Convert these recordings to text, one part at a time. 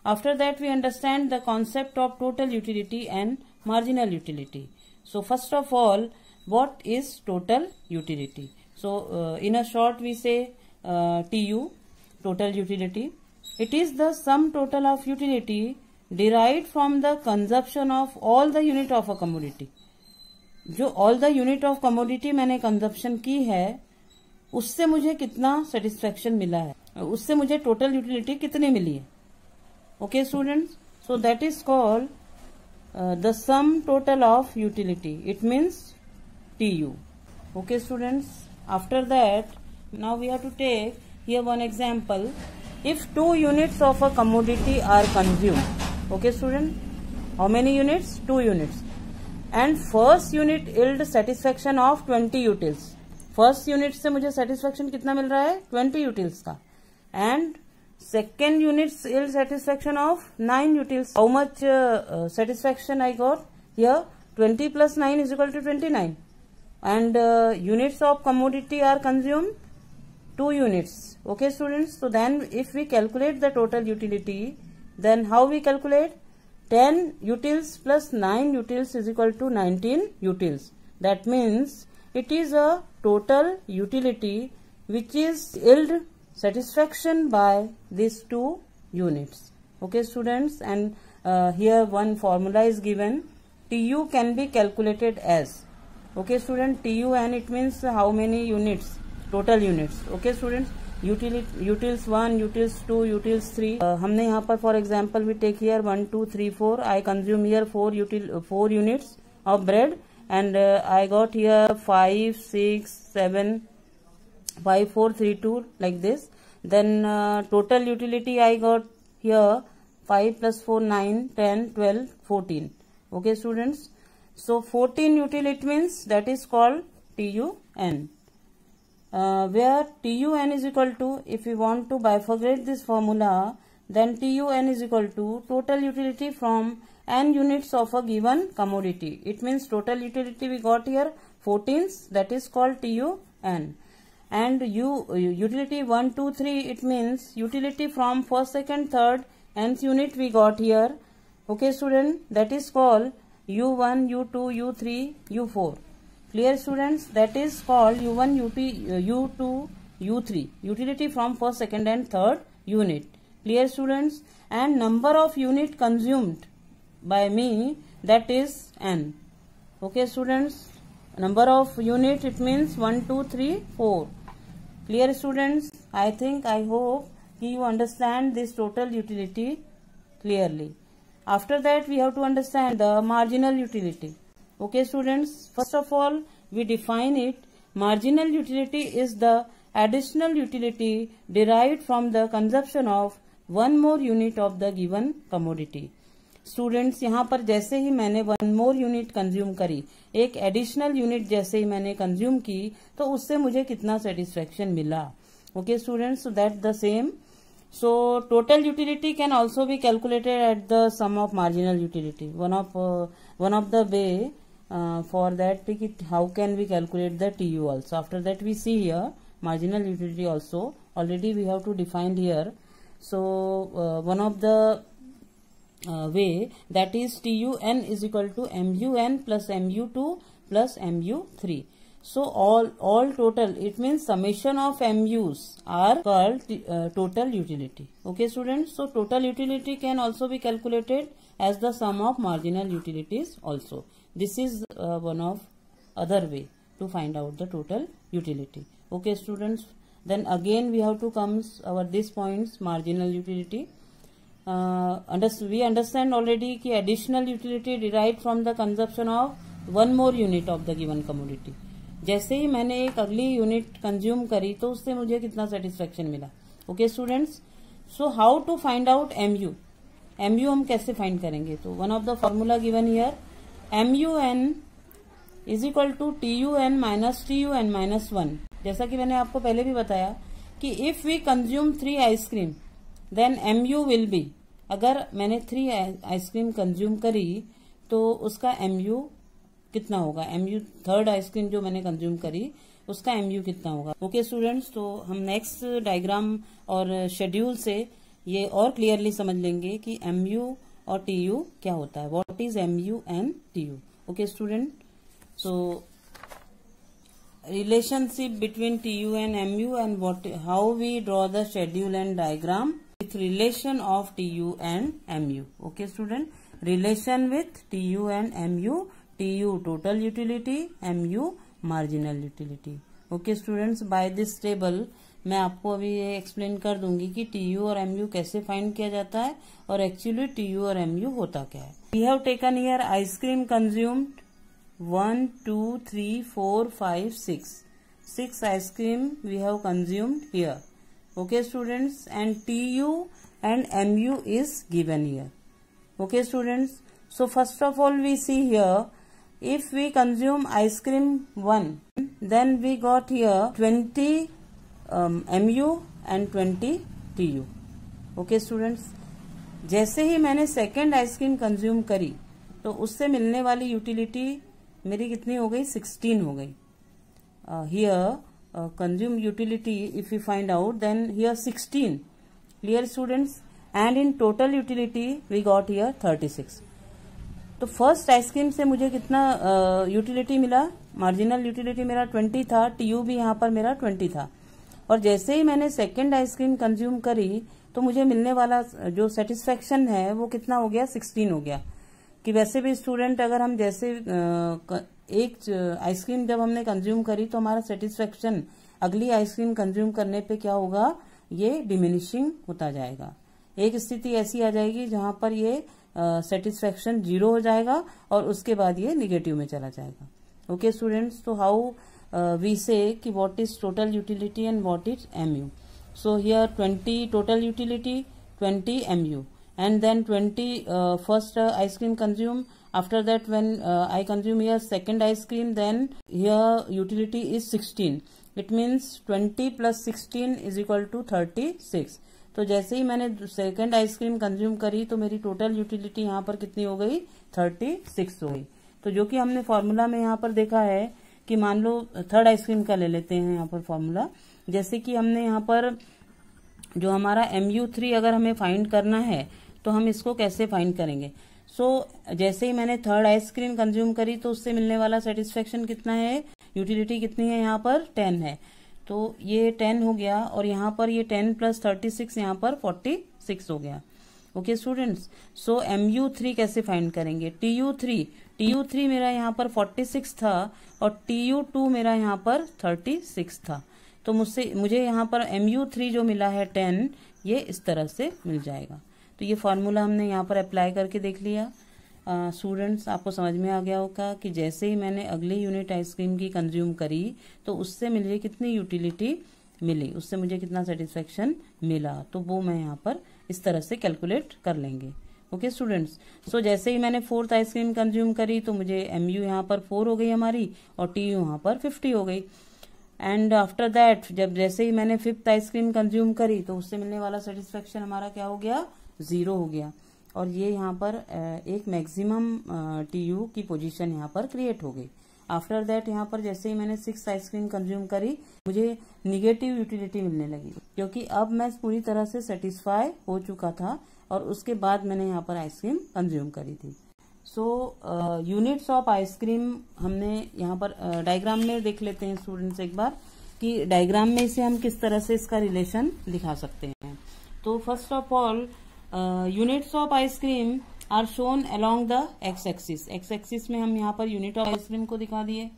After that, we understand the concept of total utility and marginal utility. So first of all, what is total utility? So in a short, we say TU, total utility. It is the sum total of utility derived from the consumption of all the unit of a commodity. जो all the unit of commodity मैंने consumption की है, उससे मुझे कितना satisfaction मिला है, उससे मुझे total utility कितनी मिली है. Okay students, so that is called the sum total of utility. It means TU. Okay students, after that now we have to take here one example. If 2 units of a commodity are consumed, okay student, how many units? 2 units, and first unit yield satisfaction of 20 utils. First unit से मुझे satisfaction कितना मिल रहा है? 20 utils का, and second unit yield satisfaction of 9 utils. How much satisfaction I got here? 20 plus 9 is equal to 29, and units of commodity are consumed 2 units. Okay students, so then if we calculate the total utility, then how we calculate? 10 utils plus 9 utils is equal to 19 utils. That means it is a total utility which is yield satisfaction by these 2 units. Okay students, and here one formula is given. TU can be calculated as, okay student, TUN, it means how many units, total units. Okay students, utils 1, utils 2, utils 3. हमने यहाँ पर for example we take here 1, 2, 3, 4. I consume here 4 units of bread, and I got here 5, 6, 7, 5, 4, 3, 2 like this. Then total utility I got here 5 plus 4, 9, 10, 12, 14. Okay students, so 14 utility means that is called TUN. Where TUN is equal to, if we want to bifurcate this formula, then TUN is equal to total utility from n units of a given commodity. It means total utility we got here 14s, that is called TUN. And utility 1, 2, 3, it means utility from first, second, third nth unit we got here. Okay student, that is called U1, U2, U3, U4. Clear students, that is called U1, U2, U3, utility from first, second and third unit. Clear students, and number of unit consumed by me, that is n. Okay students, number of unit, it means 1, 2, 3, 4. Clear students, I hope you understand this total utility clearly. After that we have to understand the marginal utility. Okay students, first of all we define it. Marginal utility is the additional utility derived from the consumption of one more unit of the given commodity. Students, यहाँ पर जैसे ही मैंने 1 more unit consume करी, एक additional unit जैसे ही मैंने consume की, तो उससे मुझे कितना सेटिस्फेक्शन मिला. Okay students, so that the same. So total utility can also be calculated at the sum of marginal utility. One of the way for that, how can we calculate the TU also. After that we see here marginal utility also already we have to define here. So one of the way, that is TUN is equal to MUN plus MU2 plus MU3. So all total, it means summation of MUs are called total utility. Okay students, so total utility can also be calculated as the sum of marginal utilities also. This is one of other way to find out the total utility. Okay students, then again we have to come over these points. Marginal utility, we understand already कि additional utility derived from the consumption of one more unit of the given commodity. जैसे ही मैंने एक अगली unit consume करी तो उससे मुझे कितना सेटिस्फेक्शन मिला. Okay students, so how to find out MU. MU हम कैसे फाइंड करेंगे? तो one of the formula given here, MUN is equal to TUN minus TUN minus 1. जैसा कि मैंने आपको पहले भी बताया कि if we consume 3 ice cream then MU will be, अगर मैंने 3 आइसक्रीम कंज्यूम करी तो उसका MU कितना होगा. MU थर्ड आइसक्रीम जो मैंने कंज्यूम करी उसका MU कितना होगा. ओके स्टूडेंट्स, तो हम नेक्स्ट डायग्राम और शेड्यूल से ये और क्लियरली समझ लेंगे कि MU और TU क्या होता है. What is MU and TU. Okay student, so relationship between TU and MU and how we draw the schedule and diagram with relation of TU and MU. Okay student, relation with TU and MU. TU total utility, MU marginal utility. Okay students, by this table मैं आपको अभी ये explain कर दूंगी कि TU और MU कैसे find किया जाता है और एक्चुअली TU और MU होता क्या है. We have taken here ice cream consumed 1, 2, 3, 4, 5, 6. 6 ice cream we have consumed here. Okay students, and TU and MU is given here. Okay students, so first of all we see here, if we consume ice cream 1, then we got here 20 MU and 20 TU. Okay students, जैसे ही मैंने second ice cream consume करी तो उससे मिलने वाली utility मेरी कितनी हो गई, 16 हो गई. Here consume utility if you find out, then here 16. Clear students, and in total utility we got here 36. तो फर्स्ट आइसक्रीम से मुझे कितना यूटिलिटी मिला, मार्जिनल यूटिलिटी मेरा 20 था, TU भी यहाँ पर मेरा 20 था. और जैसे ही मैंने सेकेंड आइसक्रीम कंज्यूम करी तो मुझे मिलने वाला जो सेटिस्फेक्शन है वो कितना हो गया, 16 हो गया. कि वैसे भी स्टूडेंट अगर हम जैसे एक आइसक्रीम जब हमने कंज्यूम करी तो हमारा सेटिस्फेक्शन अगली आइसक्रीम कंज्यूम करने पे क्या होगा, ये डिमिनिशिंग होता जाएगा. एक स्थिति ऐसी आ जाएगी जहां पर ये सेटिस्फेक्शन 0 हो जाएगा और उसके बाद ये निगेटिव में चला जाएगा. ओके स्टूडेंट्स, तो हाउ वी से कि what is total utility and what is MU. So here 20 total utility, 20 MU. And then 20 first ice cream consume. After that, when I consume here second ice cream, then here utility is 16. It means 20 plus 16 is equal to 36. तो जैसे ही मैंने second ice cream consume करी तो मेरी total utility यहाँ पर कितनी हो गई, 36 हो गई. तो जो कि हमने फॉर्मूला में यहाँ पर देखा है कि मान लो थर्ड आइसक्रीम का ले लेते हैं यहाँ पर फॉर्मूला. जैसे कि हमने यहाँ पर जो हमारा MU3 अगर हमें फाइंड करना है तो हम इसको कैसे फाइंड करेंगे. जैसे ही मैंने थर्ड आइसक्रीम कंज्यूम करी तो उससे मिलने वाला सेटिस्फेक्शन कितना है, यूटिलिटी कितनी है, यहाँ पर 10 है. तो ये 10 हो गया और यहाँ पर ये 10 प्लस 36 यहाँ पर 46 हो गया. ओके स्टूडेंट्स, सो MU3 कैसे फाइंड करेंगे. TU3 मेरा यहाँ पर 46 था और TU2 मेरा यहाँ पर 36 था. तो मुझे यहाँ पर MU3 जो मिला है 10, ये इस तरह से मिल जाएगा. तो ये फॉर्मूला हमने यहाँ पर अप्लाई करके देख लिया. स्टूडेंट्स, आपको समझ में आ गया होगा कि जैसे ही मैंने अगली यूनिट आइसक्रीम की कंज्यूम करी तो उससे मुझे कितनी यूटिलिटी मिली, उससे मुझे कितना सेटिस्फेक्शन मिला, तो वो मैं यहाँ पर इस तरह से कैलकुलेट कर लेंगे. ओके स्टूडेंट्स, सो जैसे ही मैंने फोर्थ आइसक्रीम कंज्यूम करी तो मुझे MU यहाँ पर 4 हो गई हमारी और TU यहाँ पर 50 हो गई. एंड आफ्टर दैट जैसे ही मैंने फिफ्थ आइसक्रीम कंज्यूम करी तो उससे मिलने वाला सेटिस्फेक्शन हमारा क्या हो गया, 0 हो गया. और ये यहाँ पर एक मैक्सिमम TU की पोजीशन यहाँ पर क्रिएट हो गई. आफ्टर दैट यहाँ पर जैसे ही मैंने 6 आइसक्रीम कंज्यूम करी मुझे निगेटिव यूटिलिटी मिलने लगी, क्योंकि अब मैं पूरी तरह से सेटिस्फाई हो चुका था और उसके बाद मैंने यहाँ पर आइसक्रीम कंज्यूम करी थी. सो यूनिट्स ऑफ आइसक्रीम हमने यहाँ पर डायग्राम में देख लेते हैं स्टूडेंट्स एक बार, कि डायग्राम में इसे हम किस तरह से इसका रिलेशन दिखा सकते हैं. तो first of all units of ice cream are shown along the x axis. X axis में हम यहाँ पर यूनिट ऑफ आइसक्रीम को दिखा दिए.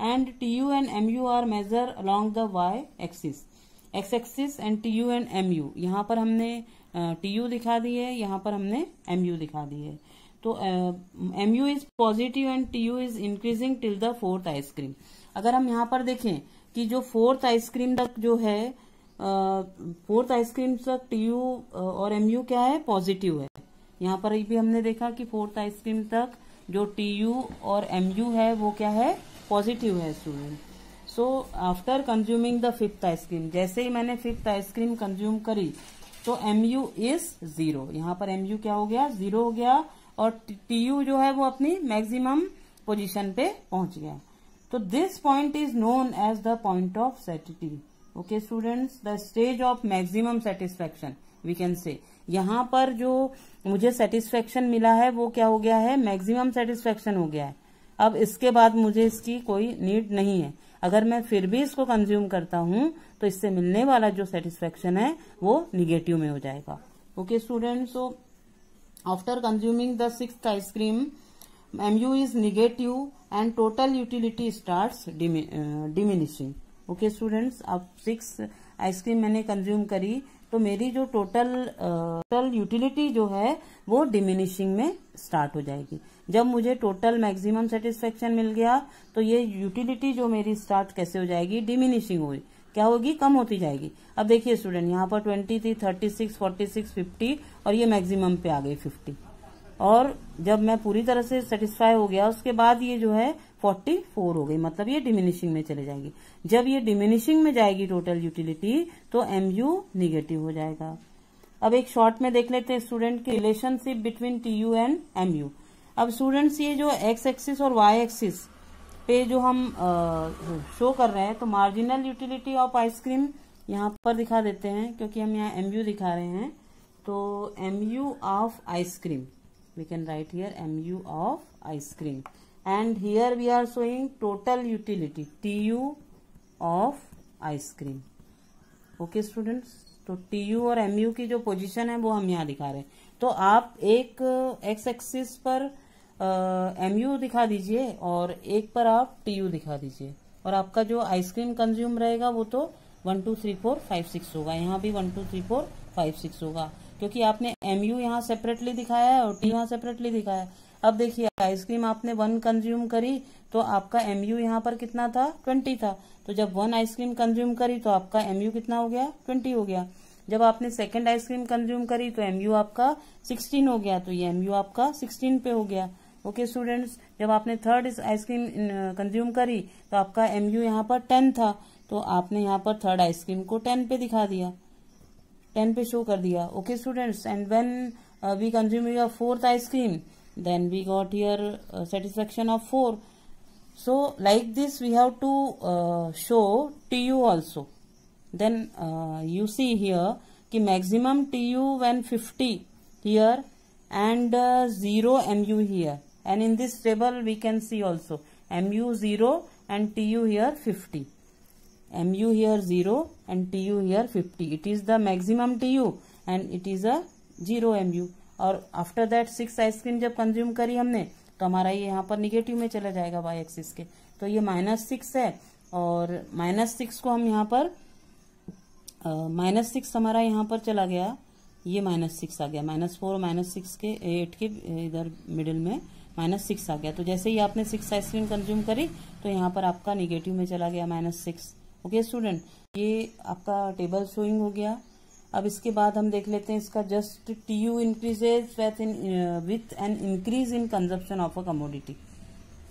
And TU and MU are measure along the y axis. X axis and TU and MU, यहाँ पर हमने TU दिखा दी है, यहाँ पर हमने MU दिखा दी है. तो MU is positive and TU is increasing till the fourth ice cream. अगर हम यहाँ पर देखें कि जो फोर्थ आइसक्रीम तक जो है, फोर्थ आइसक्रीम तक TU और MU क्या है, पॉजिटिव है. यहाँ पर भी हमने देखा कि फोर्थ आइसक्रीम तक जो TU और MU है वो क्या है, पॉजिटिव है student. So after consuming the fifth ice cream, जैसे ही मैंने फिफ्थ आइसक्रीम कंज्यूम करी तो MU इज 0. यहाँ पर MU क्या हो गया, 0 हो गया और TU जो है वो अपनी मैक्सिमम पोजीशन पे पहुंच गया. तो this point is known as the point of satiety. Okay students, the stage of maximum satisfaction. We can say. यहाँ पर जो मुझे सेटिस्फेक्शन मिला है वो क्या हो गया है, मैक्सिमम सेटिस्फेक्शन हो गया है। अब इसके बाद मुझे इसकी कोई नीड नहीं है। अगर मैं फिर भी इसको कंज्यूम करता हूं तो इससे मिलने वाला जो सेटिस्फेक्शन है वो निगेटिव में हो जाएगा। Okay student, so after consuming the 6th ice cream MU is negative and total utility starts diminishing। Okay students, अब 6 आइसक्रीम मैंने कंज्यूम करी तो मेरी जो टोटल यूटिलिटी जो है वो डिमिनिशिंग में स्टार्ट हो जाएगी। जब मुझे टोटल मैक्सिमम सेटिस्फेक्शन मिल गया तो ये यूटिलिटी जो मेरी स्टार्ट कैसे हो जाएगी, डिमिनिशिंग होगी, क्या होगी, कम होती जाएगी। अब देखिए स्टूडेंट, यहाँ पर 20 थी, 36, 46, 50 और ये मैक्सिमम पे आ गई 50। और जब मैं पूरी तरह से सेटिस्फाई हो गया उसके बाद ये जो है 44 हो गई, मतलब ये डिमिनिशिंग में चले जाएगी। जब ये डिमिनिशिंग में जाएगी टोटल यूटिलिटी तो MU निगेटिव हो जाएगा। अब एक शॉर्ट में देख लेते हैं स्टूडेंट की relationship between TU and MU। अब स्टूडेंट्स ये जो X एक्सिस और Y एक्सिस पे जो हम शो कर रहे हैं तो मार्जिनल यूटिलिटी ऑफ आइसक्रीम यहाँ पर दिखा देते हैं, क्योंकि हम यहाँ MU दिखा रहे हैं। तो MU of ice cream, we can write here MU of ice cream, and here we are showing total utility TU of ice cream। Okay students, तो TU और MU की जो पोजीशन है वो हम यहाँ दिखा रहे हैं। तो आप एक X एक्सिस पर MU दिखा दीजिए और एक पर आप TU दिखा दीजिए, और आपका जो आइसक्रीम कंज्यूम रहेगा वो तो 1 2 3 4 5 6 होगा। यहाँ भी 1 2 3 4 5 6 होगा, क्योंकि आपने MU यहाँ सेपरेटली दिखाया है और TU यहाँ सेपरेटली दिखाया है। अब देखिए आइसक्रीम आपने 1 कंज्यूम करी तो आपका MU यहाँ पर कितना था, 20 था। तो जब 1 आइसक्रीम कंज्यूम करी तो आपका MU कितना हो गया, 20 हो गया। जब आपने सेकंड आइसक्रीम कंज्यूम करी तो MU आपका 16 हो गया, तो ये MU आपका 16 पे हो गया। ओके स्टूडेंट्स, जब आपने थर्ड आइसक्रीम कंज्यूम करी तो आपका MU यहाँ पर 10 था, तो आपने यहाँ पर थर्ड आइसक्रीम को 10 पे दिखा दिया, 10 पे शो कर दिया। Okay students, and when we consume your 4th ice cream then we got here satisfaction of 4। so like this we have to show TU also। then you see here कि maximum TU when 50 here and 0 MU here, and in this table we can see also MU 0 and TU here 50, MU here 0 and TU here 50। it is the maximum TU and it is a 0 MU। और after that 6 ice cream जब consume करी हमने तो हमारा ये यहाँ पर negative में चला जाएगा Y एक्सिस के। तो ये -6 है, और -6 को हम यहाँ पर -6 हमारा यहाँ पर चला गया, ये -6 आ गया, -4 -6 के 8 के इधर मिडिल में -6 आ गया। तो जैसे ही आपने 6 आइसक्रीम कंज्यूम करी तो यहाँ पर आपका निगेटिव में चला गया -6। ओके स्टूडेंट, ये आपका टेबल शोइंग हो गया। अब इसके बाद हम देख लेते हैं इसका just TU increases with an increase in consumption of a commodity.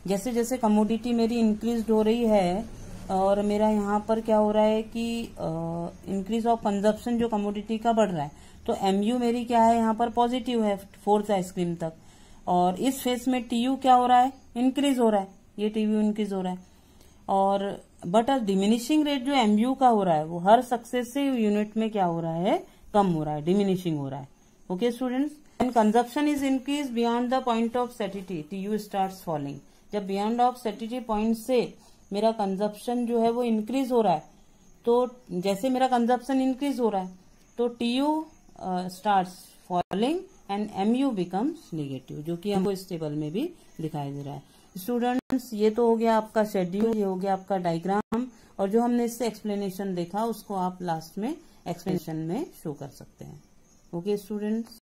जैसे जैसे कमोडिटी मेरी इंक्रीज हो रही है और मेरा यहाँ पर क्या हो रहा है कि इंक्रीज ऑफ कंजप्शन जो कमोडिटी का बढ़ रहा है, तो MU मेरी क्या है यहाँ पर पॉजिटिव है 4th आइसक्रीम तक, और इस फेस में TU क्या हो रहा है, इंक्रीज हो रहा है, ये TU इंक्रीज हो रहा है। और बट डिमिनिशिंग रेट जो MU का हो रहा है वो हर सक्सेसिव यूनिट में क्या हो रहा है, कम हो रहा है, डिमिनिशिंग हो रहा है। Okay students, and consumption is increase beyond the point of satiety TU starts falling. जब बियॉन्ड ऑफ सेटिटी पॉइंट से मेरा कंजप्शन जो है वो इंक्रीज हो रहा है, तो जैसे मेरा कंजप्शन इंक्रीज हो रहा है तो TU starts falling and MU becomes negative, जो कि हमको इस टेबल में भी दिखाई दे रहा है। स्टूडेंट्स, ये तो हो गया आपका शेड्यूल, ये हो गया आपका डायग्राम, और जो हमने इससे एक्सप्लेनेशन देखा उसको आप लास्ट में एक्सप्लेनेशन में शो कर सकते हैं। Okay students.